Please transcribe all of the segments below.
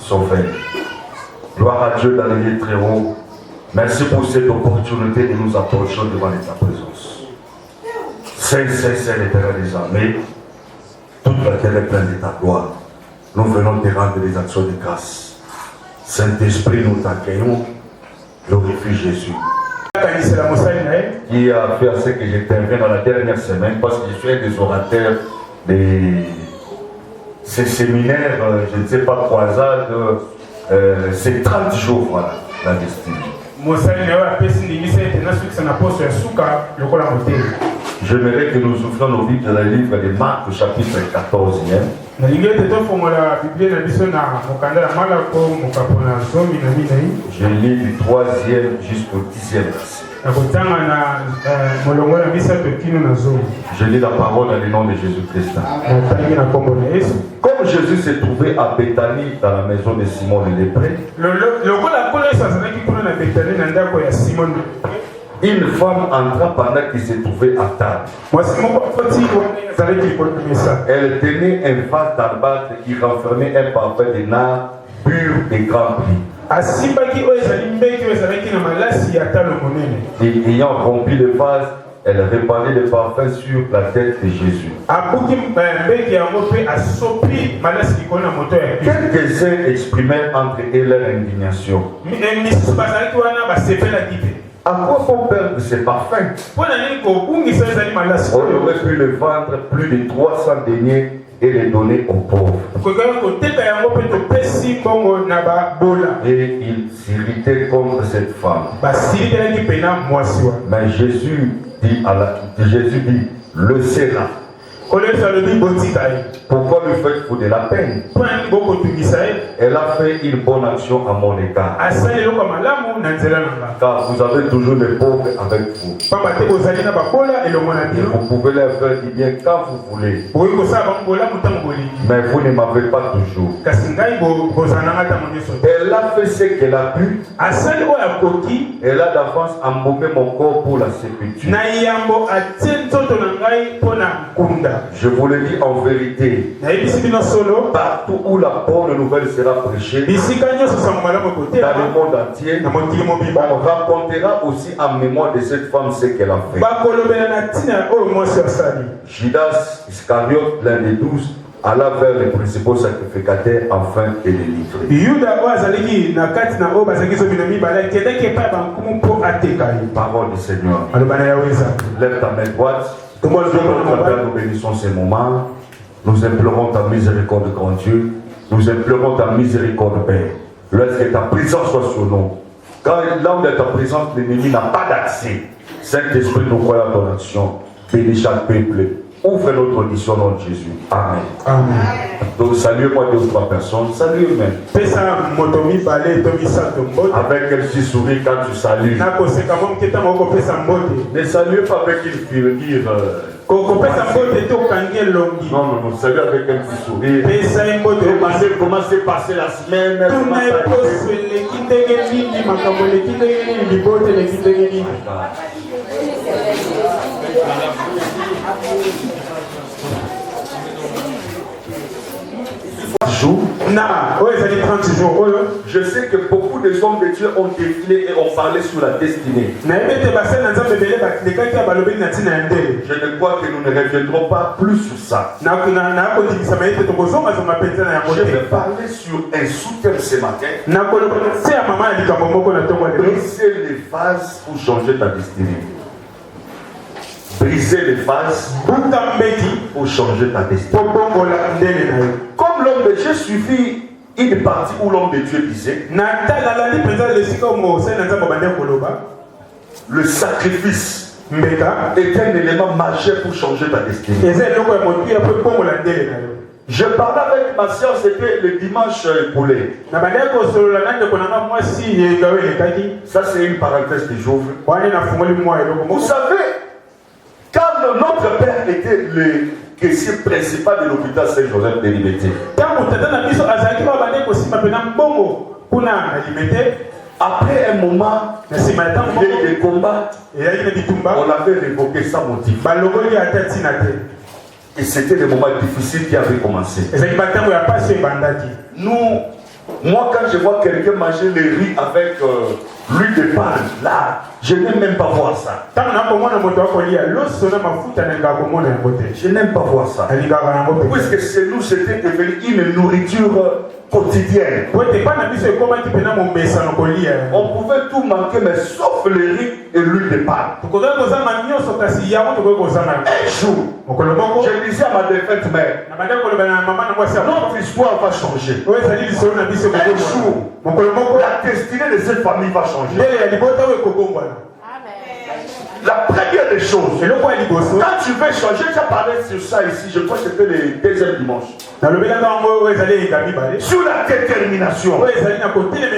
sauvés. Gloire à Dieu dans les lieux très hauts. Merci pour cette opportunité de nous approcher devant ta présence. Saint, l'éternel des armées, toute la terre est pleine de ta gloire. Nous venons te rendre des actions de grâce. Saint-Esprit, nous t'accueillons. Glorifie Jésus. Qui a fait à ce que j'intervienne dans la dernière semaine, parce que je suis un des orateurs de ces séminaires, je ne sais pas, croisade, c'est 30 jours, voilà, la destinée. J'aimerais que nous ouvrions nos Bibles dans le livre de Marc, chapitre 14e. Je lis du 3e jusqu'au 10e verset. Je lis la parole dans le nom de Jésus-Christ. Comme Jésus s'est trouvé à Béthanie dans la maison de Simon le lépreux, une femme entra pendant qu'il se trouvait à table. Elle tenait un vase d'albâtre qui renfermait un parfum de nard pur et grand prix. Et ayant rempli le vase, elle répandit le parfum sur la tête de Jésus. Quelques-uns exprimaient entre eux leur indignation. À quoi bon perdre ces parfums? On aurait pu le vendre plus de 300 deniers et les donner aux pauvres. Et il s'irritait contre cette femme. Mais Jésus dit, laissez-la. Pourquoi lui faites-vous de la peine? Elle a fait une bonne action à mon égard. Car vous avez toujours les pauvres avec vous. Et vous pouvez leur faire du bien quand vous voulez. Mais vous ne m'avez pas toujours. Elle a fait ce qu'elle a pu. Elle a d'avance embaumé mon corps pour la sépulture. Je vous le dis en vérité, partout où la bonne nouvelle sera prêchée, dans le monde entier, on racontera aussi en mémoire de cette femme ce qu'elle a fait. Judas Iscariote, l'un des 12, alla vers les principaux sacrificateurs afin de les livrer. Parole du Seigneur. Lève ta main droite. Nous bénissons ces moments. Nous implorons ta miséricorde, grand Dieu. Nous implorons ta miséricorde, Père. Laisse que ta présence soit sur nous. Quand là où est ta présence, l'ennemi n'a pas d'accès. Saint-Esprit, nous croyons à ton action. Bénis chaque peuple. Ouvre notre audition au nom de Jésus. Amen. Amen. Donc, saluez-moi 2 ou 3 personnes. Saluez-moi. Avec un petit sourire quand tu salues. Ne saluez pas avec une figure. Non, salut avec un petit sourire. Comment s'est passée la semaine? Je sais que beaucoup de hommes de Dieu ont défilé et ont parlé sur la destinée. Je ne crois que nous ne reviendrons pas plus sur ça. Je vais parler sur un sous-thème ce matin. Briser les vases pour changer ta destinée. Briser les vases pour changer ta destinée. Comme l'homme de Dieu suffit une partie où l'homme de Dieu disait le sacrifice est un élément majeur pour changer ta destinée. Je parlais avec ma soeur, c'était le dimanche écoulé. Ça c'est une parenthèse que j'ouvre. Vous savez, quand notre père était le caissier principal de l'hôpital Saint-Joseph de Liberté, après un moment, il y a eu des combats, on avait révoqué sa motif. Et c'était le moment difficile qui avait commencé. Nous, Moi, quand je vois quelqu'un manger les riz avec l'huile de palme, là, je n'aime même pas voir ça. Je n'aime pas voir ça. Puisque chez nous, c'était devenu une nourriture quotidienne. On pouvait tout manquer, mais sauf les riz et l'huile de palme. Un jour, je disais à ma défunte mère, notre histoire va changer. Un jour, la destinée de cette famille va changer. La première des choses, quand tu veux changer, tu as parlé sur ça ici, je crois que c'était le deuxième dimanche. Sur la détermination.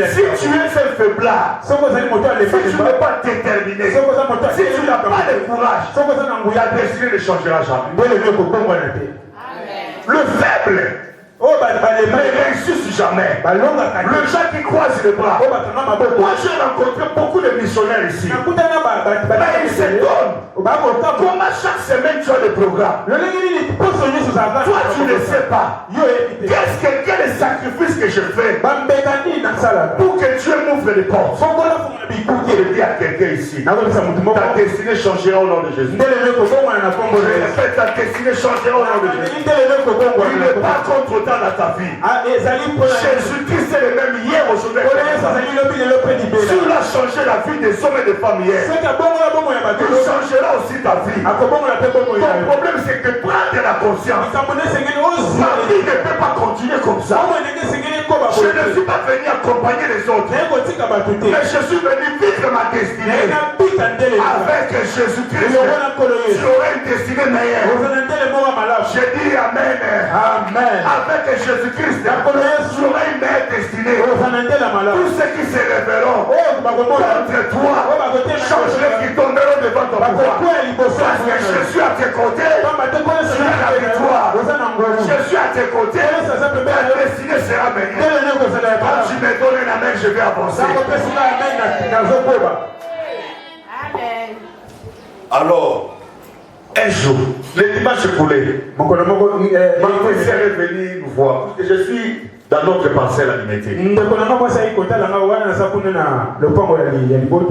Si tu es un faiblard, si tu n'es pas déterminé, si tu n'as pas de courage, ta destinée ne changera jamais. Le faible ne réussissent jamais. Le gens qui croisent les bras. Moi j'ai rencontré beaucoup de missionnaires ici. Mais ils se donnent. Comment chaque semaine tu as des programmes? Toi tu ne sais pas. Quel est le sacrifice que je fais pour que Dieu m'ouvre les portes? Je dis à quelqu'un ici, ta destinée changera au nom de Jésus. Je répète, ta destinée changera au nom de Jésus. Il n'est pas contre-temps dans ta vie. Jésus-Christ est le même hier, aujourd'hui. Si il a changé la vie des hommes et des femmes hier, il changera aussi ta vie. Ton problème c'est que prendre la conscience. Ma vie ne peut pas continuer comme ça. Je ne suis pas venu accompagner les autres, mais je suis venu vivre ma destinée. Avec Jésus-Christ, j'aurai une destinée meilleure. Je dis Amen. Avec Jésus-Christ, j'aurai une meilleure destinée. Tous ceux qui se révélleront contre toi, changerai qui tomberont devant ton pouvoir. Parce que je suis à tes côtés, tu as la victoire. Je suis à tes côtés, ta destinée sera meilleure. Quand tu me donnes un amen, je vais avancer. Alors, un jour, le dimanche écoulé, ma fille est venue nous voir. Parce que je suis dans notre parcelle alimentée.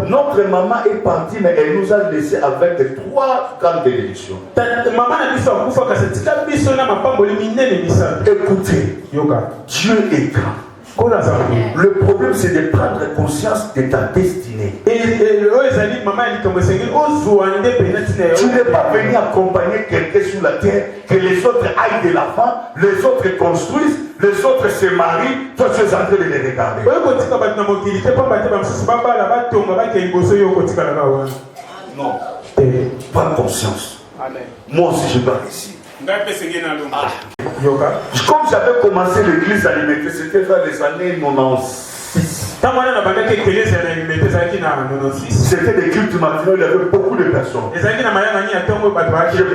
Notre maman est partie, mais elle nous a laissé avec 3 grandes bénédictions. Écoutez, Dieu est grand. Le problème c'est de prendre conscience de ta destinée. Tu n'es pas venu accompagner quelqu'un sur la terre, que les autres aillent de l'avant, les autres construisent, les autres se marient, toi tu es en train de les regarder. Non, prends conscience. Moi aussi je dois ici. Comme j'avais commencé l'église alimentée, c'était vers les années 96. C'était des cultes matinaux, il y avait beaucoup de personnes. Je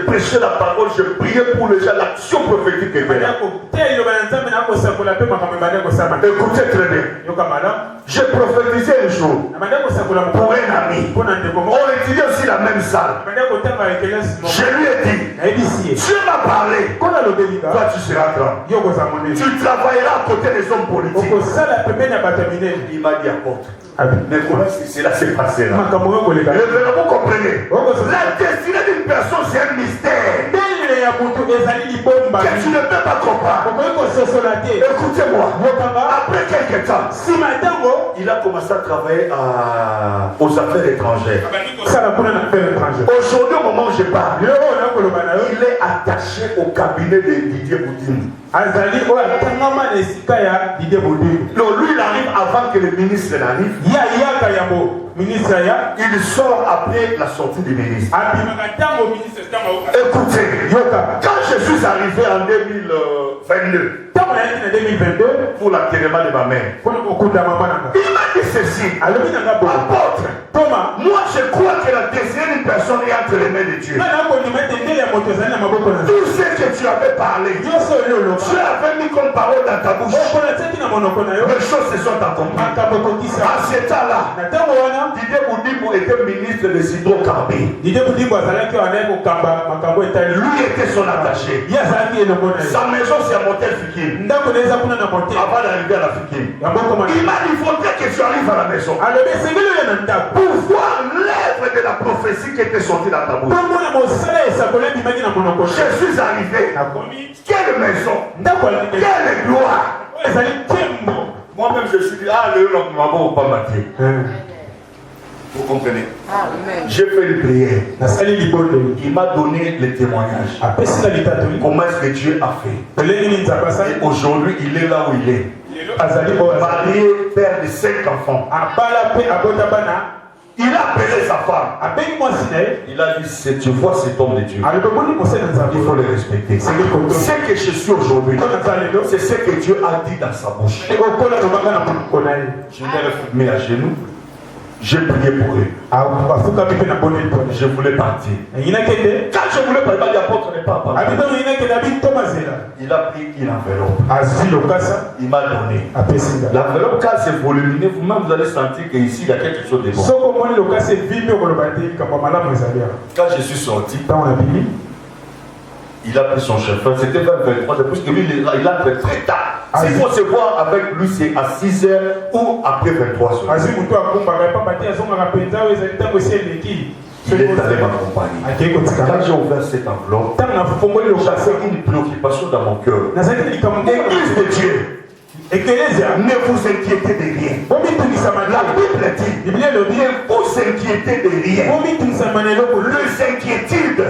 prêchais la parole, je priais pour les gens, l'action prophétique était là. Écoutez très bien. Je prophétisais un jour pour un ami. On étudiait aussi la même salle. Je lui ai dit, Dieu m'a parlé. Toi tu seras grand. Tu travailleras à côté des hommes politiques. Il m'a dit apporte. Mais comment cela s'est passé là? Vous comprenez? La destinée d'une personne c'est un mystère que tu ne peux pas comprendre. Écoutez-moi, après quelques temps, il a commencé à travailler aux affaires étrangères. Aujourd'hui, au moment où je parle, il est attaché au cabinet de Didier Boudin. Non, lui il arrive avant que le ministre n'arrive. Il sort après la sortie du ministre. Écoutez, quand je suis arrivé en 2022 pour l'enterrement de ma mère, il m'a dit ceci: apôtre, moi je crois que la destinée d'une personne est entre les mains de Dieu. Tout ce que tu avais parlé, tu avais mis comme parole dans ta bouche, les choses se sont accomplies. À ce temps-là, Didier Boudimbo était ministre des hydrocarbures. Lui était son attaché. Sa maison c'est à Motel Fikim. Avant d'arriver à la Fikim. Il m'a dit il faudrait que tu arrives à la maison pour voir l'œuvre de la prophétie qui était sortie dans ta bouche. Je suis arrivé. Quelle maison, quelle gloire. Moi-même je suis dit, ah le homme ne m'a pas maté. Vous comprenez? J'ai fait une prière. Il m'a donné le témoignage. Comment est-ce que Dieu a fait? Et aujourd'hui il est là où il est. Marié, père de 5 enfants. Il a appelé sa femme. Il a dit, si tu vois cet homme de Dieu, il faut le respecter. Ce que je suis aujourd'hui, c'est ce que Dieu a dit dans sa bouche. Je l'ai mis à genoux. J'ai prié pour eux. Je voulais partir. Quand je voulais partir, l'apôtre n'est pas parti. Il a pris une enveloppe. Il m'a donné. L'enveloppe, quand c'est volumineux, vous-même vous allez sentir qu'ici il y a quelque chose de bon. Quand je suis sorti, il a pris son chauffeur, c'était vers 23, parce que lui, il a fait très tard. S'il faut se voir avec lui, c'est à 6h ou après 23 heures. Il est allé m'accompagner. Quand j'ai ouvert cette enveloppe, j'avais une préoccupation dans mon cœur. Église de Dieu, ne vous inquiétez de rien. La Bible dit, ne vous inquiétez de rien. Les inquiétudes,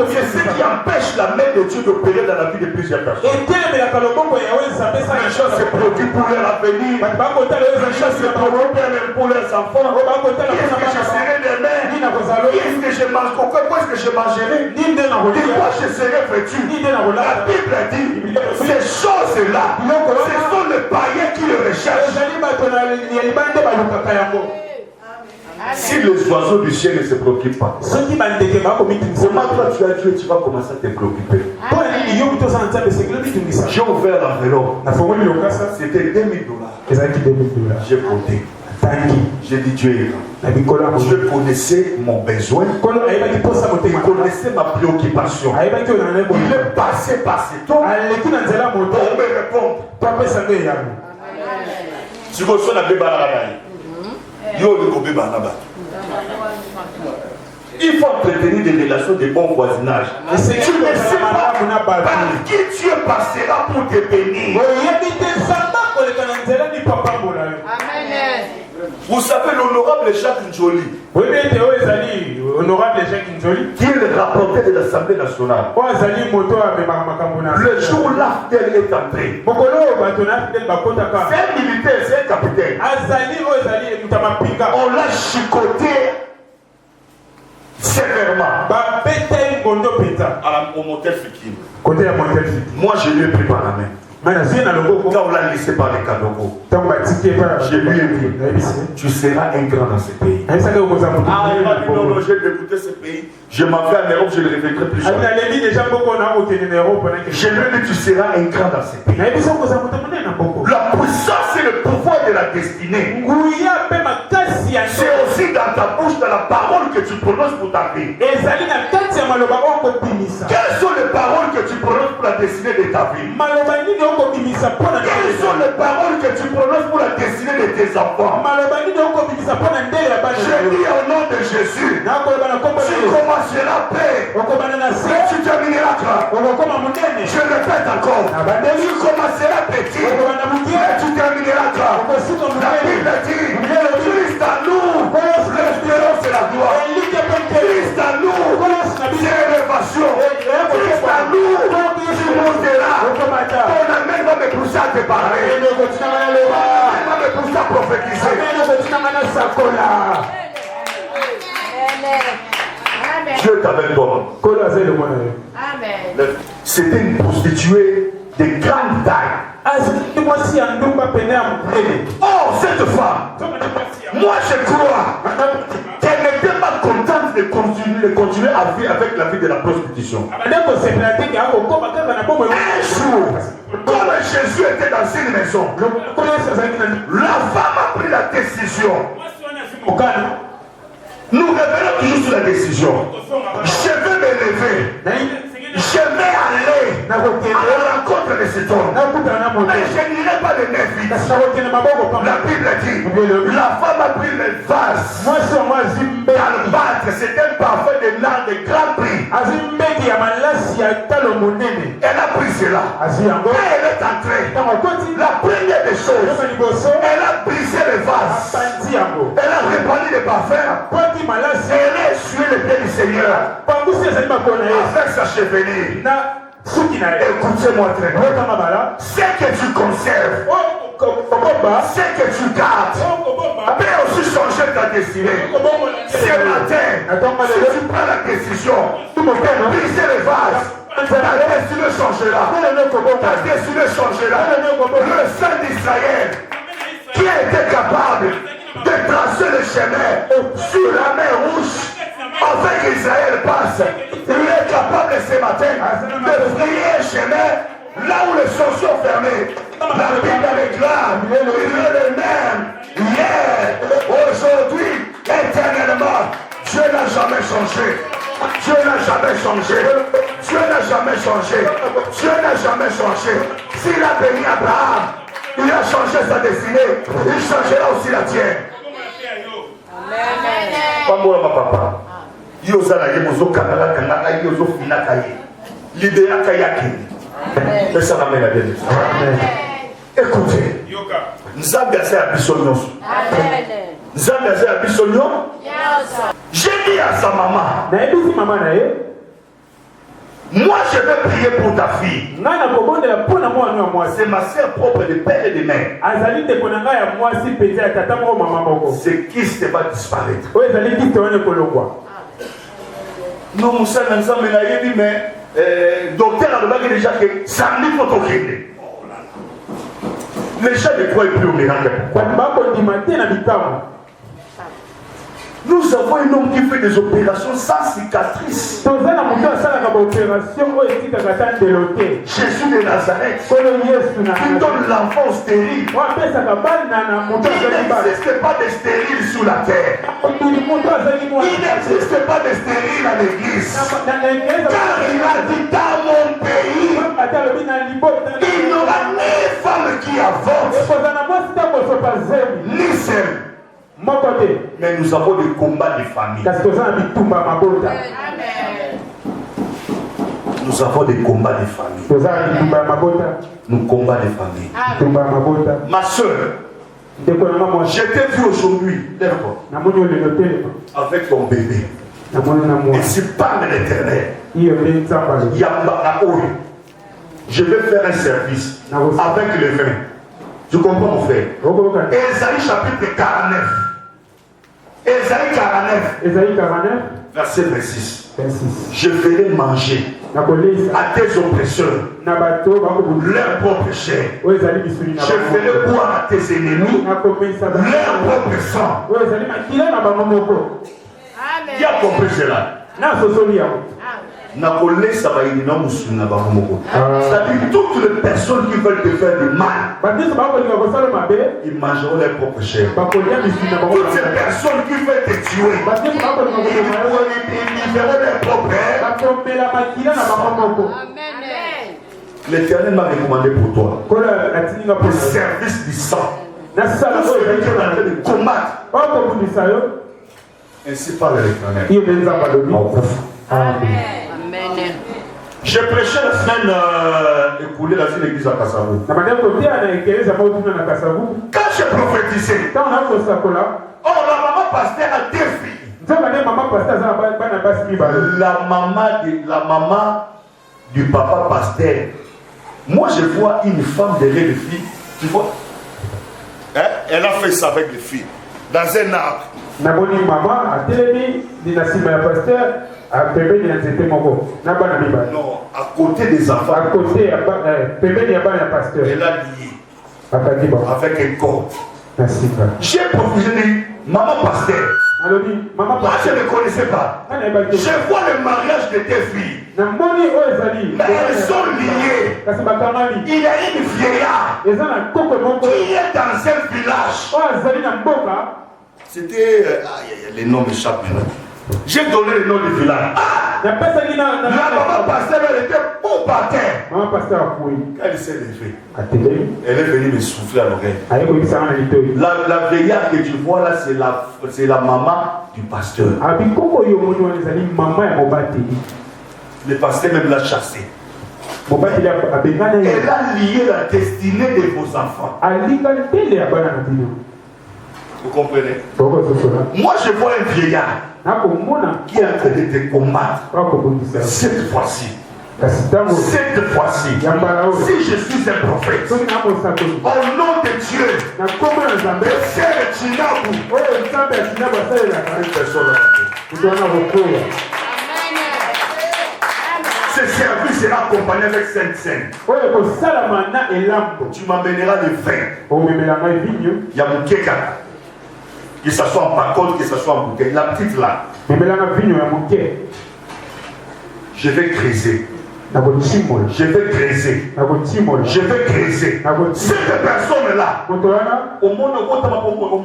c'est ce qui empêche la main de Dieu d'opérer dans la vie de plusieurs personnes. Les gens se préoccupent pour leur avenir. Les gens se préoccupent pour leurs enfants. Qu'est-ce que je serai demain? Qu'est-ce que je mange? Pourquoi est-ce que je mangerai? De quoi je serai vêtu? La Bible dit, ces choses-là, ce sont les païens qui le recherchent. Si les oiseaux du ciel ne se préoccupent pas, comment toi tu as Dieu, tu vas commencer à te préoccuper. J'ai ouvert l'enveloppe. C'était $2000. J'ai compté. J'ai dit Dieu est là. Dieu connaissait mon besoin. Il connaissait ma préoccupation. Il est passé par cet homme pour me répondre. Si vous êtes il faut entretenir des relations de bon voisinage. Tu ne sais pas par qui Dieu passera pour te bénir. Vous savez l'honorable Jacques Njoli, qui est le rapporteur de l'Assemblée nationale. Le jour où l'Afdel est entré, c'est un militaire, c'est un capitaine. On l'a chicoté sévèrement. Au Motel Fikim. Moi je lui ai pris par la main. Quand on l'a laissé par les Kadogo, je lui ai dit, tu seras un grand dans ce pays. Il m'a dit non, je vais écouter ce pays. Je m'en vais en Europe, je le répéterai plus jamais. Je lui ai dit, tu seras un grand dans ce pays. La puissance et le pouvoir de la destinée, c'est aussi dans ta bouche, dans la parole que tu prononces pour ta vie. Quelles sont les paroles que tu prononces pour la destinée de ta vie? Quelles sont les paroles que tu prononces pour la destinée de tes enfants? Je dis au nom de Jésus, tu commenceras paix, mais tu termineras grand. Je répète encore, tu commenceras petit, mais tu termineras grand. La Bible dit, Christ à nous, l'espérance et la gloire. Christ à nous, c'est l'élévation. Christ à nous, tu monteras. Ton amen va me pousser à te parler. Ton amen va me pousser à prophétiser. Dieu est avec toi. C'était une prostituée de grande taille. Oh, cette femme, moi je crois qu'elle n'était pas contente de continuer à vivre avec la vie de la prostitution. Un jour, comme Jésus était dans une maison, la femme a pris la décision Nous revenons toujours sur la décision. Je vais me lever. Je vais aller à la rencontre de cet homme. Mais je n'irai pas de mes vies. La Bible dit, la femme a pris le vase. Calbâtre, c'est un parfum de nard de grand prix. Elle a pris cela. Quand elle est entrée, la première des choses, elle a brisé le vase. Elle a répandu le parfum. Et elle a essuyé les pieds du Seigneur avec sa chevelure. Écoutez-moi très bien. Ce que tu conserves, ce que tu gardes, peut aussi changer ta destinée. Ce matin, si tu prends la décision de briser les vases, ta destinée changera. Ta destinée changera. Le sang d'Israël qui a été capable de tracer le chemin sur la mer Rouge afin qu'Israël passe, il est capable ce matin de frayer un chemin là où les choses sont fermées. La Bible déclare, il est le même hier, aujourd'hui, éternellement. Dieu n'a jamais changé. Dieu n'a jamais changé. Dieu n'a jamais changé. Dieu n'a jamais changé. S'il a béni Abraham, il a changé sa destinée. Il changera aussi la tienne. Pas moi, ma papa. Yozala yemozo kanala kanala yozo finaka ye. Libéraka yaki. Mais ça ramène la bien. Écoutez. Nzambe ase abisonyoso. Nzambe ase abisonyo. J'ai dit à sa maman. Moi je vais prier pour ta fille. C'est ma soeur propre de père et de mère. Ce kyste va disparaître. Non, Moussa Nanzambe n'a dit, mais docteur a dit déjà que samedi faut t'occuper. Les gens ne croient plus au miracle. Nous avons un homme qui fait des opérations sans cicatrice. Jésus de Nazareth, qui donne l'enfant stérile. Il n'existe pas de stérile sous la terre. Il n'existe pas de stérile à l'église. Car il a dit dans mon pays, il n'y aura ni femme qui avorte, ni seule. Mais nous avons des combats de famille. Nous avons des combats de famille. Nous combats de famille. Ma soeur, je t'ai vu aujourd'hui avec ton bébé. Et si parle l'Éternel, je vais faire un service avec le vin. Tu comprends mon frère? Ésaïe chapitre 49. Ésaïe 49, verset 26. Je ferai manger à tes oppresseurs leur propre chair. Je ferai boire à tes ennemis leur propre sang. Qui a compris cela? C'est-à-dire toutes les personnes qui veulent te faire du mal, ils mangeront leur propre chair. Toutes ces personnes qui veulent te tuer, ils verront leur propre chair. L'Éternel m'a recommandé pour toi le service du sang. De combattre. Ainsi parle l'Éternel. Amen. J'ai prêché la semaine écoulée dans une église à Kassavou. Quand j'ai prophétisé, la maman pasteur a deux filles. La maman du papa pasteur. Moi je vois une femme derrière les filles. Tu vois? Elle a fait ça avec les filles. Dans un arbre. Non, à côté des enfants. Elle a lié avec un corps. J'ai prophétisé, maman pasteur. Moi je ne connaissais pas. Je vois le mariage de tes filles. Mais elles sont liées. Il y a une vieillard qui est dans un village. C'était... les noms m'échappent maintenant. J'ai donné le nom du village. La maman pasteur, elle était au parterre. Maman pasteur, oui. Elle s'est levée. Elle est venue me souffler à l'oreille. La veillard que tu vois là, c'est la maman du pasteur. Le pasteur même l'a chassé. Elle a lié la destinée de vos enfants. Vous comprenez? Moi je vois un vieillard qui est en train de te combattre. Cette fois-ci, si je suis un prophète, au nom de Dieu, ce service sera accompagné avec 5 scènes. Tu m'amèneras le vin. Il y a mon kéka. Que ce soit en pacote, que ce soit en bouteille. La petite là. Je vais creuser. Je vais creuser. Je vais creuser. Cette personne-là, au monde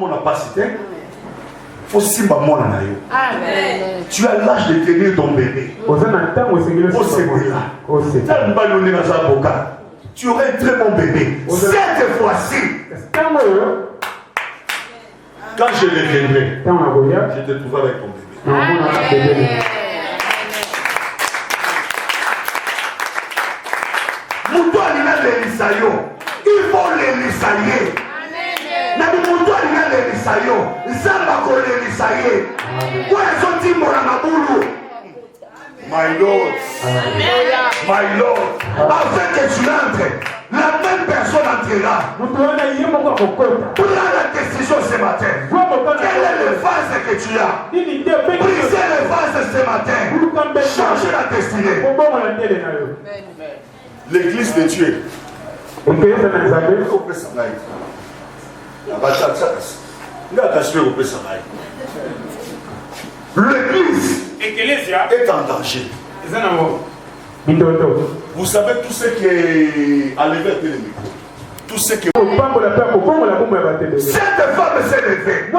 où n'a pas cité, faut simba mona na yo. Amen. Tu as l'âge de tenir ton bébé. Tu aurais un très bon bébé. Cette fois-ci, quand je reviendrai, je te trouverai avec ton bébé. Moutoua lina l'Elisayo. Il faut l'Elisayer. Nabi Moutoua lina l'Elisayo. Zamba ko l'Elisayer. Kwa ezoti mona mabulu. My Lord. My Lord. Afin que tu entres, la même personne entrera. Prends la décision ce matin. Quelle est le vase que tu as? Briser le vase ce matin. Changer la destinée. L'église de Dieu. L'église est en danger. Vous savez tout ce qui est à lever le micro. Tout ce qui est... Cette femme s'est levée.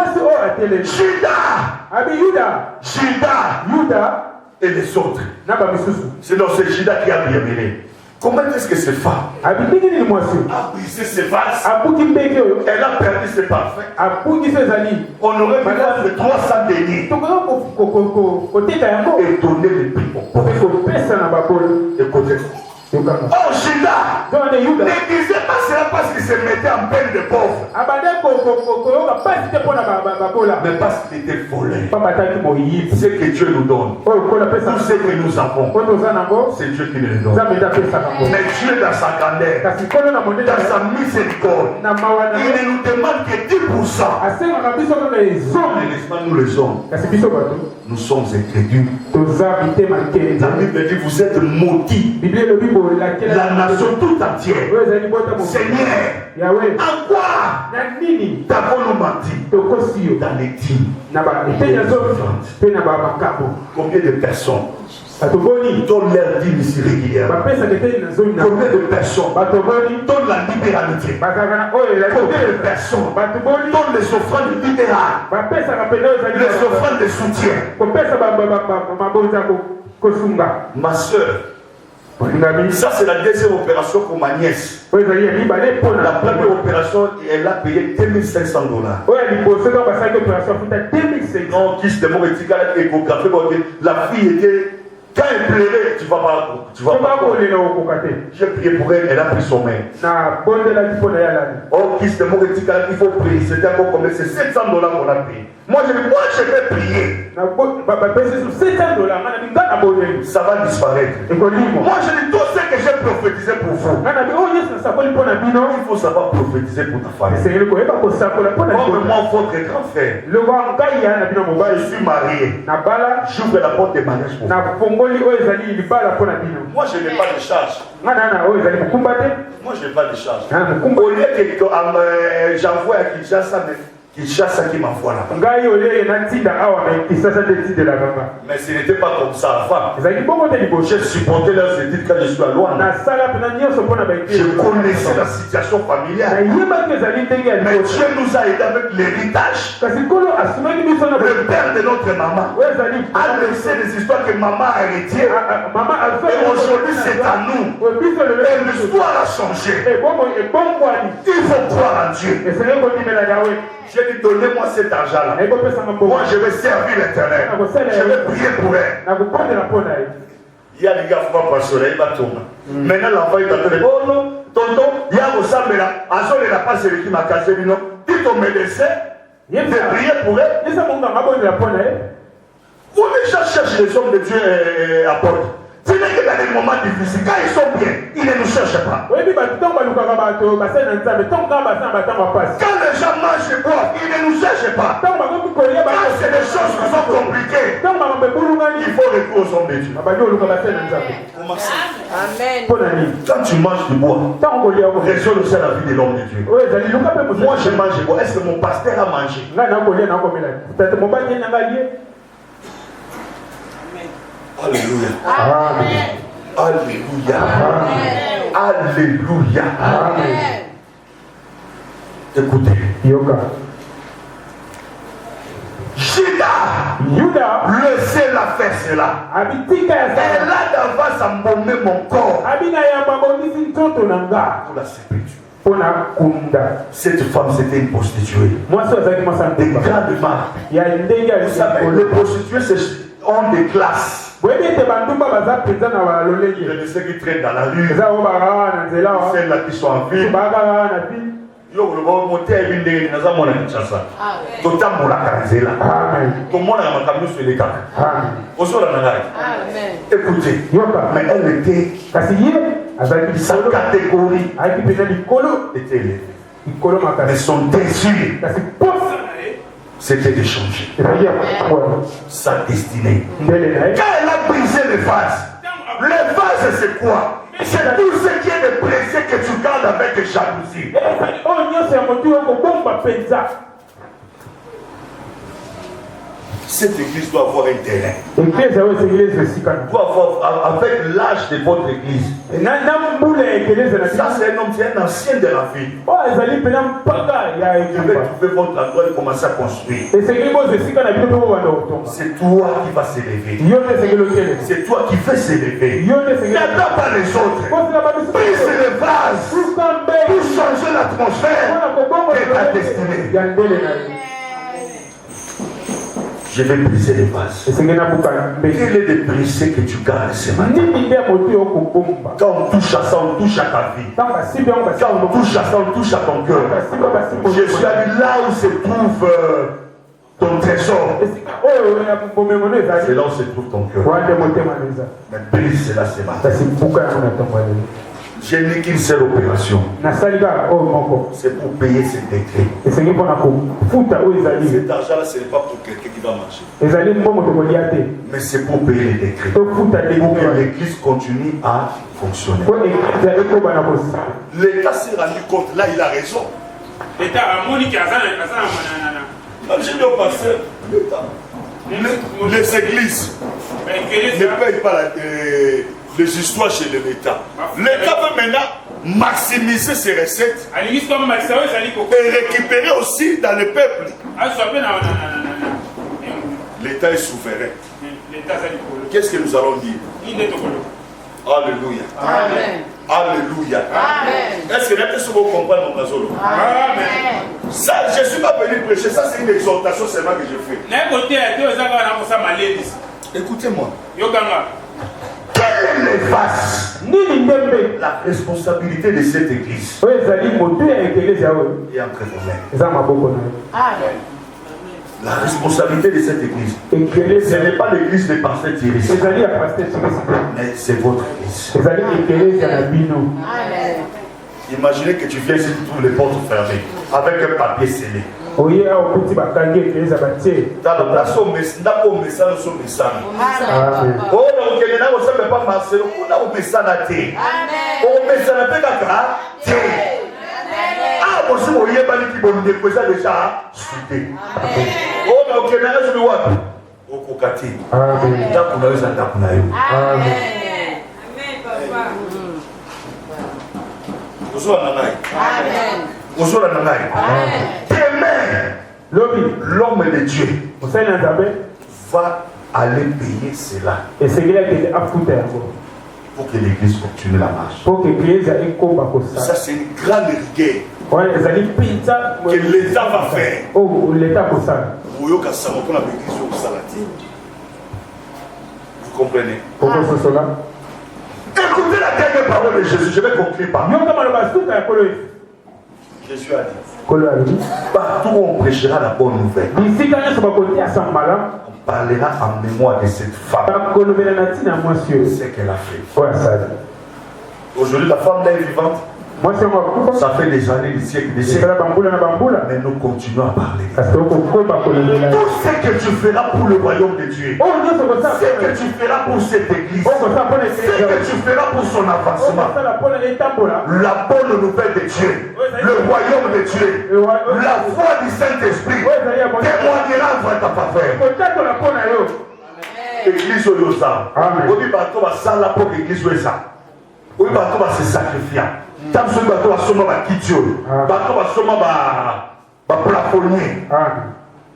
Judas et les autres. Sinon c'est Judas qui a bien mené. Comment est-ce que cette femme a brisé ses vases? Elle a perdu ses parfums. On aurait pu faire 300 deniers et donner le prix au pauvre. Écoutez. Oh Judas ne disait pas cela parce qu'il se mettait en peine de pauvre, mais parce qu'il était volé. Ce que Dieu nous donne, tout ce que nous avons, c'est Dieu qui nous le donne. Mais Dieu dans sa grandeur, dans sa miséricorde, il ne nous demande que 10%. Nous les hommes, nous sommes incrédules. La Bible dit vous êtes maudits. La nation tout entière. Seigneur, en quoi t'avons-nous menti? Dans les dîmes, combien de personnes donnent leur dîme ici régulièrement? Combien de personnes donnent la libéralité? Combien de personnes donnent les offrandes libérales, les offrandes de soutien? Ma soeur, ça c'est la deuxième opération pour ma nièce. La première opération, elle a payé $2500. Non, qui se demande la fille était... Quand elle pleurait, tu vas pas. J'ai prié pour elle, elle a pris son main. Oh, qui se demande il faut prier. C'était encore combien? C'est $700 qu'on a payé. Moi je vais prier. Ça va disparaître. Moi je dis tout ce que j'ai prophétisé pour vous. Il faut savoir prophétiser pour ta famille. Comme moi, votre grand frère, je suis marié. J'ouvre la porte de mariage pour vous. Moi je n'ai pas de charge. Moi je n'ai pas de charge. Au lieu que j'envoie à Kinshasa, qui chasse qui m'envoie là-bas. Mais ce n'était pas comme ça avant. J'ai supporté leurs études quand je suis à Luanda. Je connaissais la situation familiale. Mais Dieu nous a aidés avec l'héritage. Le père de notre maman a laissé des histoires que maman a héritées. Et aujourd'hui c'est à nous. Et l'histoire a changé. Il faut croire en Dieu. J'ai dit, donnez-moi cet argent-là. Moi, je vais servir l'Éternel. Je vais prier pour elle. Il y a des gars qui vont passer, il va tomber. Maintenant, l'enfant, il va te dire, oh non, tonton, il y a au samedi là, à son il n'a pas celui qui m'a cassé, non. Dis ton médecin, de prier pour elle. Vous déjà cherchez les hommes de Dieu apôtres. C'est vrai que dans les moments difficiles, quand ils sont bien, ils ne nous cherchent pas. Quand les gens mangent et boivent, ils ne nous cherchent pas. Quand c'est des choses qui sont compliquées, il faut recourir aux hommes de Dieu. Amen. Quand tu manges du bois, résolve aussi la vie de l'homme de Dieu. Moi je mange du bois. Est-ce que mon pasteur a mangé? Alléluia. Amen. Alléluia. Amen. Alléluia. Amen. Écoutez. Judas, le seul à faire cela. Elle a d'avance à embaumer mon corps pour la sépulture. Cette femme, c'était une prostituée. Des grandes marques. Vous savez, les prostituées, c'est ont des classes. Il y a ceux qui traînent dans la rue, celles-là qui sont en ville. Yo, le bon monter à une des nations mon Kinshasa. Tout mon la Karizela. Tout le monde a ma camion sur les cartes. Amen. Écoutez, mais elle était sa catégorie était élevée. Mais son désir, c'était de changer sa destinée. Quand elle a brisé les vases c'est quoi? C'est tout ce qui est de pressé que tu gardes avec jalousie. Cette église doit avoir un terrain. Doit avoir, avec l'âge de votre église. Ça, c'est un homme, c'est un ancien de la ville. Vous devez trouver votre endroit et commencer à construire. C'est toi qui vas s'élever. C'est toi qui fais s'élever. N'attends pas les autres. Brise les vases pour changer l'atmosphère de ta destinée. Je vais briser les vases. Quel est le briser que tu gardes ce matin? Quand on touche à ça, on touche à ta vie. Quand on touche à ça, on touche à ton cœur. Je suis allé là où se trouve ton trésor. C'est là où se trouve ton cœur. Mais brise cela ce matin. Je n'ai qu'une seule opération. C'est pour payer ces décrets. Cet argent-là, ce n'est pas pour quelqu'un qui va marcher. Mais c'est pour payer les décrets. Pour que l'église continue à fonctionner. L'État s'est rendu compte. Là, il a raison. L'État a moniqué. Je dis au pasteur, les églises ne payent pas les histoires chez l'État. L'État veut maintenant maximiser ses recettes et récupérer aussi dans le peuple. L'État est souverain. Qu'est-ce que nous allons dire? Alléluia. Amen. Alléluia. Amen. Est-ce que les personnes vont comprendre mon casolo? Amen. Ça, je ne suis pas venu prêcher. Ça, c'est une exhortation seulement que je fais. Écoutez-moi. La responsabilité de cette église est entre vos mains. La responsabilité de cette église, ce n'est pas l'église de pasteur Thierry, mais c'est votre église. Imaginez que tu viens ici, tu trouves les portes fermées avec un papier scellé. Oh, aussi au Yébani qui vont nous déposer déjà soudé. Oh, mais ok, mais là, je vais voir. Au Kokati. Amen. Amen. L'homme de Dieu va aller payer cela pour que l'église continue la marche. Ça, c'est une grande rigueur que l'État va faire. Vous comprenez? Écoutez la dernière parole de Jésus. Je vais conclure par Jésus a dit, partout où on prêchera la bonne nouvelle, on parlera en mémoire de cette femme. C'est qu'elle a fait. Aujourd'hui, la femme là est vivante. Ça fait des années, des siècles, mais nous continuons à parler. Tout ce que tu feras pour le royaume de Dieu, ce que tu feras pour cette église, ce que tu feras pour son avancement, la bonne nouvelle de Dieu, le royaume de Dieu, la foi du Saint-Esprit témoignera en ta faveur. Église Oyosa, on dit bateau va ça là pour l'église Oyosa. On dit bateau va se sacrifier. Tant que bateau va sommer ma kitio, bateau va sommer ma plafonnier,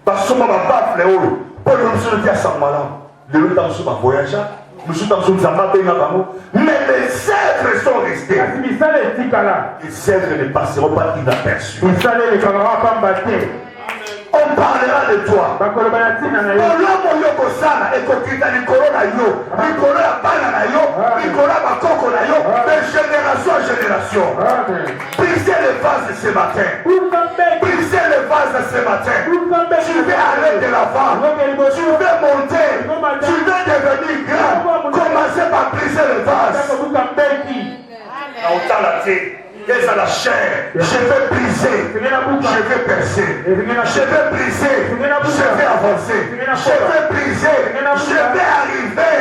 va sommer ma baffle haut. Pour nous se dire ça malin. De l'autre temps, nous voyager. Nous sommes dans un zamba mais les cèdres sont restés. Les cèdres ne passeront pas inaperçus. On parlera de toi. De génération en génération. Brisez les vases ce matin. Brisez les vases ce matin. Tu veux aller de l'avant. Tu veux monter. Tu veux devenir grand. Commencez par briser les vases. Qu'est-ce à la chair? Je vais briser, je vais percer, je vais briser, je vais avancer, je vais briser, je vais arriver.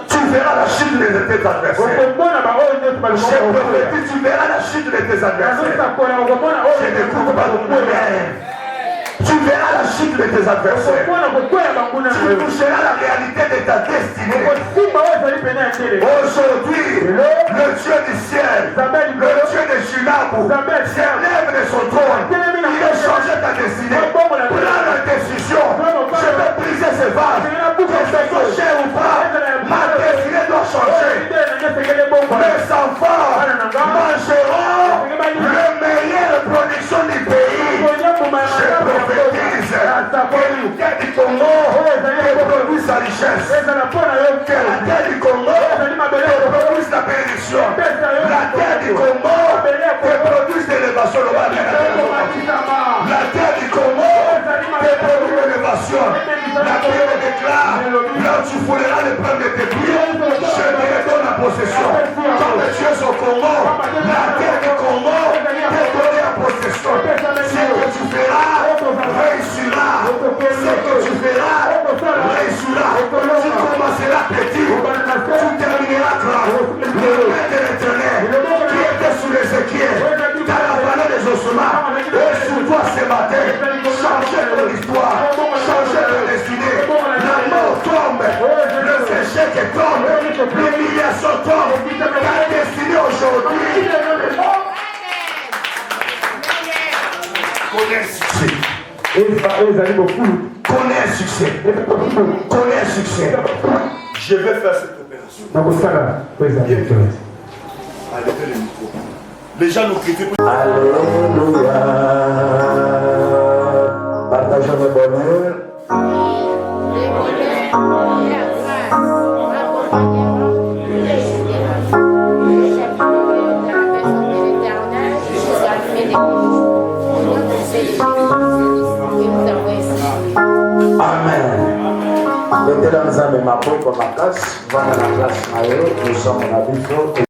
Tu verras la chute de tes adversaires. J'ai prophétisé, tu verras la chute de tes adversaires. Je ne découvre pas de moi-même. Tu verras la chute de tes adversaires. Tu toucheras la réalité de ta destinée. Aujourd'hui, le Dieu du ciel, le Dieu de Shilabou, s'élève de son trône. Il a changé ta destinée. Prends la décision. Je vais briser ces vases. Que ce soit cher ou pas, ma destinée doit changer. Mes enfants mangeront la meilleure production du pays. Je prophétise que la terre du Congo produise sa richesse. Que la terre du Congo produise la bénédiction. La terre du Congo produise l'élévation. La terre du Congo produise l'élévation. La terre déclare, là où tu fouleras les preuves de tes pieds, je te redonne la possession. Comme tu es au Congo, la terre du Congo te donne la possession. Ce que tu feras réussira. Ce que tu feras réussira. Tu commenceras petit, tu termineras grand. Le maître de l'Éternel qui était sous les équiers, dans la vallée des ossements, et sur toi ce matin, changer ton histoire, changer ton destinée. La mort tombe, le échec tombe, l'humiliation tombe, ta destinée aujourd'hui. Connais un succès. Connais un succès. Connais un succès. Je vais faire cette opération. Allez, le micro. Les gens nous critiquent. Alléluia. Partageons le bonheur. Amen. Mettez dans ma peau comme ma casse, va dans la classe, nous sommes en habitude.